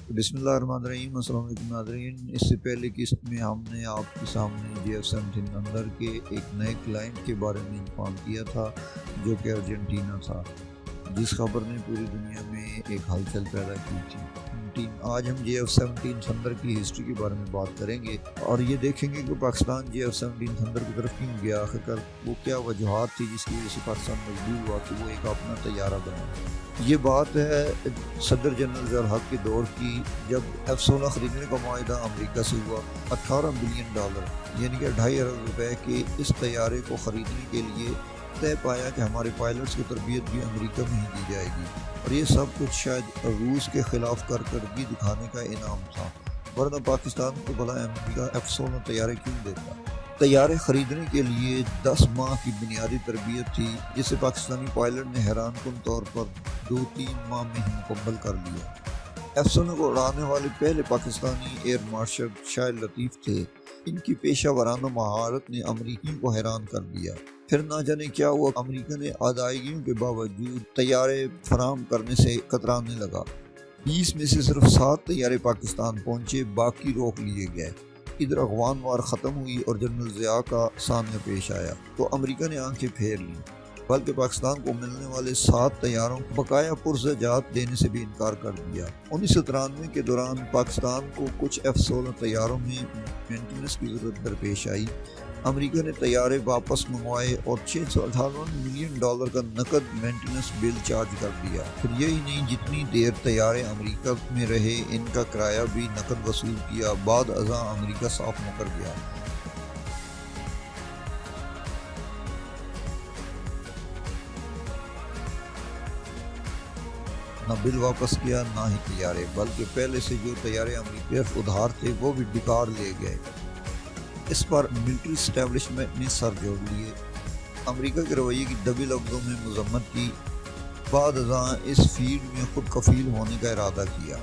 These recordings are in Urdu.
بسم اللہ الرحمن الرحیم۔ السلام علیکم ناظرین، اس سے پہلے قسط میں ہم نے آپ کے سامنے JF-17 تھنڈر کے ایک نئے کلائنٹ کے بارے میں انفارم کیا تھا جو کہ ارجنٹینا تھا، جس خبر نے پوری دنیا میں ایک ہلچل پیدا کی تھی۔ آج ہم JF-17 تھنڈر کی ہسٹری کے بارے میں بات کریں گے اور یہ دیکھیں گے کہ پاکستان JF-17 تھنڈر کی طرف کیوں گیا، آخر وہ کیا وجوہات تھی جس کی وجہ سے پاکستان مجبور ہوا کہ وہ ایک اپنا طیارہ بنائے۔ یہ بات ہے صدر جنرل ضیاء الحق کے دور کی، جب F-16 خریدنے کا معاہدہ امریکہ سے ہوا۔ $18 بلین یعنی کہ 2.5 ارب روپے کے اس طیارے کو خریدنے کے لیے طے پایا کہ ہمارے پائلٹس کی تربیت بھی امریکہ میں ہی دی جائے گی، اور یہ سب کچھ شاید روس کے خلاف کارکردگی دکھانے کا انعام تھا، ورنہ پاکستان کو بھلا امریکہ F-16 طیارے کیوں دیتا۔ طیارے خریدنے کے لیے 10 ماہ کی بنیادی تربیت تھی، جسے پاکستانی پائلٹ نے حیران کن طور پر 2-3 ماہ میں ہی مکمل کر لیا۔ F-16 کو اڑانے والے پہلے پاکستانی ایئر مارشل شاہد لطیف تھے۔ ان کی پیشہ ورانہ مہارت نے امریکیوں کو حیران کر دیا۔ پھر نہ جانے کیا ہوا، امریکہ نے ادائیگیوں کے باوجود طیارے فراہم کرنے سے کترانے لگا۔ 20 میں سے صرف 7 طیارے پاکستان پہنچے، باقی روک لیے گئے۔ ادھر افغان وار ختم ہوئی اور جنرل ضیاء کا سامنا پیش آیا تو امریکہ نے آنکھیں پھیر لیں، بلکہ پاکستان کو ملنے والے 7 طیاروں کو بقایا پرزہ جات دینے سے بھی انکار کر دیا۔ 1993 کے دوران پاکستان کو کچھ F-16 طیاروں میں مینٹیننس کی ضرورت درپیش آئی۔ امریکہ نے طیارے واپس منگوائے اور $658 ملین کا نقد مینٹیننس بل چارج کر دیا۔ پھر یہی نہیں، جتنی دیر طیارے امریکہ میں رہے ان کا کرایہ بھی نقد وصول کیا۔ بعد ازاں امریکہ صاف مکر گیا۔ نہ بل واپس کیا نہ ہی طیارے، بلکہ پہلے سے جو طیارے امریکہ ادھار تھے وہ بھی بیکار لے گئے۔ اس پر ملٹری اسٹیبلشمنٹ نے سر جوڑ لیے، امریکہ کے رویے کی دبی لفظوں میں مذمت کی۔ بعد ازاں اس فیلڈ میں خود کفیل ہونے کا ارادہ کیا۔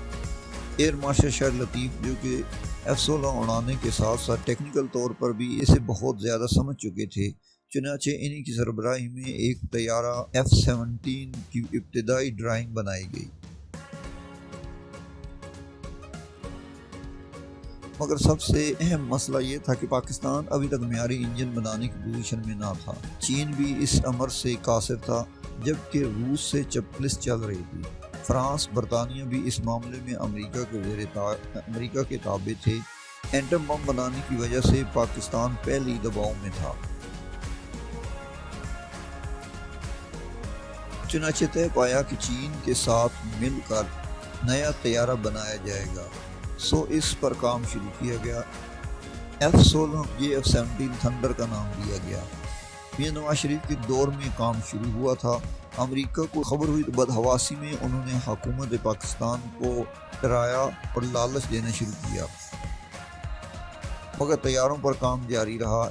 ایئر مارشل شاہد لطیف، جو کہ F-16 اڑانے کے ساتھ ساتھ ٹیکنیکل طور پر بھی اسے بہت زیادہ سمجھ چکے تھے، چنانچہ انہی کی سربراہی میں ایک طیارہ F-17 کی ابتدائی ڈرائنگ بنائی گئی۔ مگر سب سے اہم مسئلہ یہ تھا کہ پاکستان ابھی تک معیاری انجن بنانے کی پوزیشن میں نہ تھا۔ چین بھی اس امر سے قاصر تھا، جبکہ روس سے چپلس چل رہی تھی۔ فرانس، برطانیہ بھی اس معاملے میں امریکہ کے تابع تھے۔ ایٹم بم بنانے کی وجہ سے پاکستان پہلی دباؤ میں تھا۔ چنانچہ طے پایا کہ چین کے ساتھ مل کر نیا طیارہ بنایا جائے گا، سو اس پر کام شروع کیا گیا۔ F-16 JF-17 تھنڈر کا نام دیا گیا۔ یہ نواز شریف کے دور میں کام شروع ہوا تھا۔ امریکہ کو خبر ہوئی تو بدحواسی میں انہوں نے حکومت پاکستان کو ڈرایا اور لالچ دینا شروع کیا، مگر طیاروں پر کام جاری رہا۔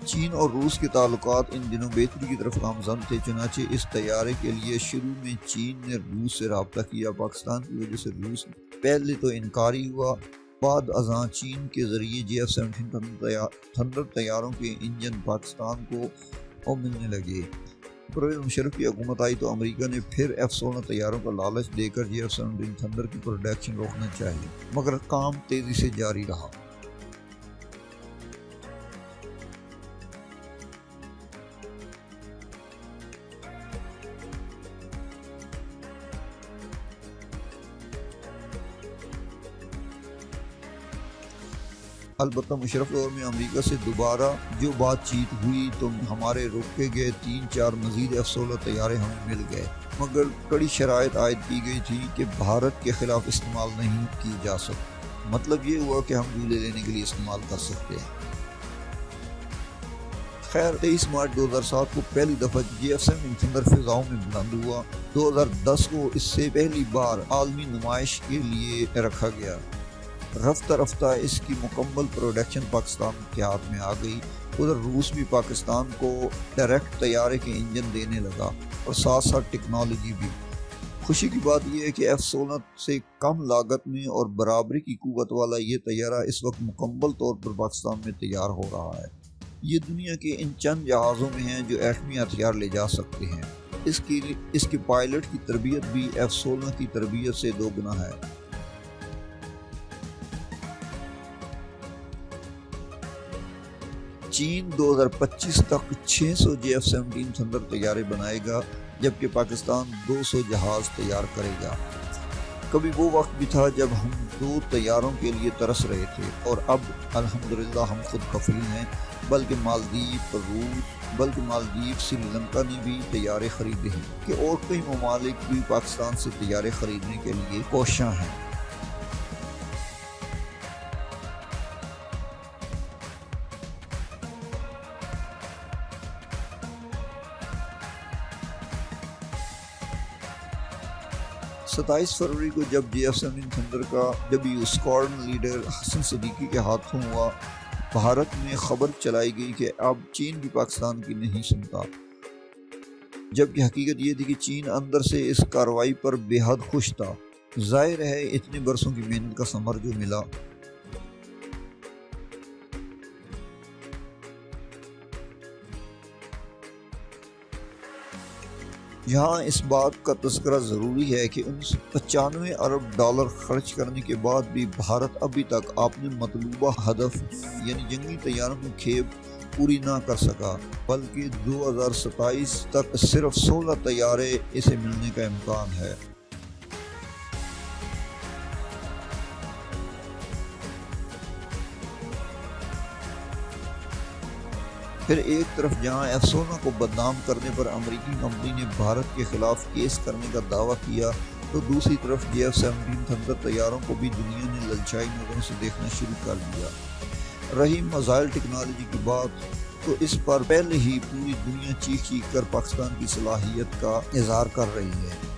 چین اور روس کے تعلقات ان دنوں بہتری کی طرف گامزن تھے، چنانچہ اس طیارے کے لیے شروع میں چین نے روس سے رابطہ کیا۔ پاکستان کی وجہ سے روس پہلے تو انکاری ہوا، بعد ازاں چین کے ذریعے JF-17 تھنڈر طیاروں کے انجن پاکستان کو ملنے لگے۔ پرویز مشرف کی حکومت آئی تو امریکہ نے پھر F-16 طیاروں کا لالچ دے کر JF-17 تھنڈر کی پروڈکشن روکنا چاہیے، مگر کام تیزی سے جاری رہا۔ البتہ مشرف دور میں امریکہ سے دوبارہ جو بات چیت ہوئی تو ہمارے روکے گئے 3-4 مزید F-16 طیارے ہمیں مل گئے، مگر کڑی شرائط عائد کی گئی تھی کہ بھارت کے خلاف استعمال نہیں کی جا سکتی۔ مطلب یہ ہوا کہ ہم جھولے لینے کے لیے استعمال کر سکتے ہیں۔ خیر، 23 مارچ 2007 کو پہلی دفعہ JF-17 تھنڈر فضاؤں میں بلند ہوا۔ 2010 کو اس سے پہلی بار عالمی نمائش کے لیے رکھا گیا۔ رفتہ رفتہ اس کی مکمل پروڈکشن پاکستان کے ہاتھ میں آ گئی۔ ادھر روس بھی پاکستان کو ڈائریکٹ طیارے کے انجن دینے لگا اور ساتھ ساتھ ٹیکنالوجی بھی۔ خوشی کی بات یہ ہے کہ F-16 سے کم لاگت میں اور برابری کی قوت والا یہ طیارہ اس وقت مکمل طور پر پاکستان میں تیار ہو رہا ہے۔ یہ دنیا کے ان چند جہازوں میں ہیں جو ایٹمی ہتھیار لے جا سکتے ہیں۔ اس کے پائلٹ کی تربیت بھی F-16 کی تربیت سے 2 گنا ہے۔ چین 2025 تک 600 JF-17 تھنڈر طیارے بنائے گا، جبکہ پاکستان 200 جہاز تیار کرے گا۔ کبھی وہ وقت بھی تھا جب ہم 2 طیاروں کے لیے ترس رہے تھے، اور اب الحمدللہ ہم خود کفیل ہیں، بلکہ مالدیپ سری لنکا نے بھی طیارے خریدے ہیں کہ اور کئی ممالک بھی پاکستان سے طیارے خریدنے کے لیے کوشاں ہیں۔ ستائیس فروری کو جب JF-17 تھنڈر کا ڈیبیو اسکواڈرن لیڈر حسن صدیقی کے ہاتھوں ہوا، بھارت میں خبر چلائی گئی کہ اب چین بھی پاکستان کی نہیں سنتا، جبکہ حقیقت یہ تھی کہ چین اندر سے اس کارروائی پر بے حد خوش تھا۔ ظاہر ہے اتنے برسوں کی محنت کا ثمر جو ملا۔ یہاں اس بات کا تذکرہ ضروری ہے کہ 95 ارب ڈالر خرچ کرنے کے بعد بھی بھارت ابھی تک اپنے مطلوبہ ہدف یعنی جنگی طیاروں کی کھیپ پوری نہ کر سکا، بلکہ 2027 تک صرف 16 طیارے اسے ملنے کا امکان ہے۔ پھر ایک طرف جہاں F-16 کو بدنام کرنے پر امریکی کمپنی نے بھارت کے خلاف کیس کرنے کا دعویٰ کیا، تو دوسری طرف JF-17 تھنڈر طیاروں کو بھی دنیا نے للچائی نظروں سے دیکھنا شروع کر دیا۔ رہی میزائل ٹیکنالوجی کی بات، تو اس پر پہلے ہی پوری دنیا چیخ چیخ کر پاکستان کی صلاحیت کا اظہار کر رہی ہے۔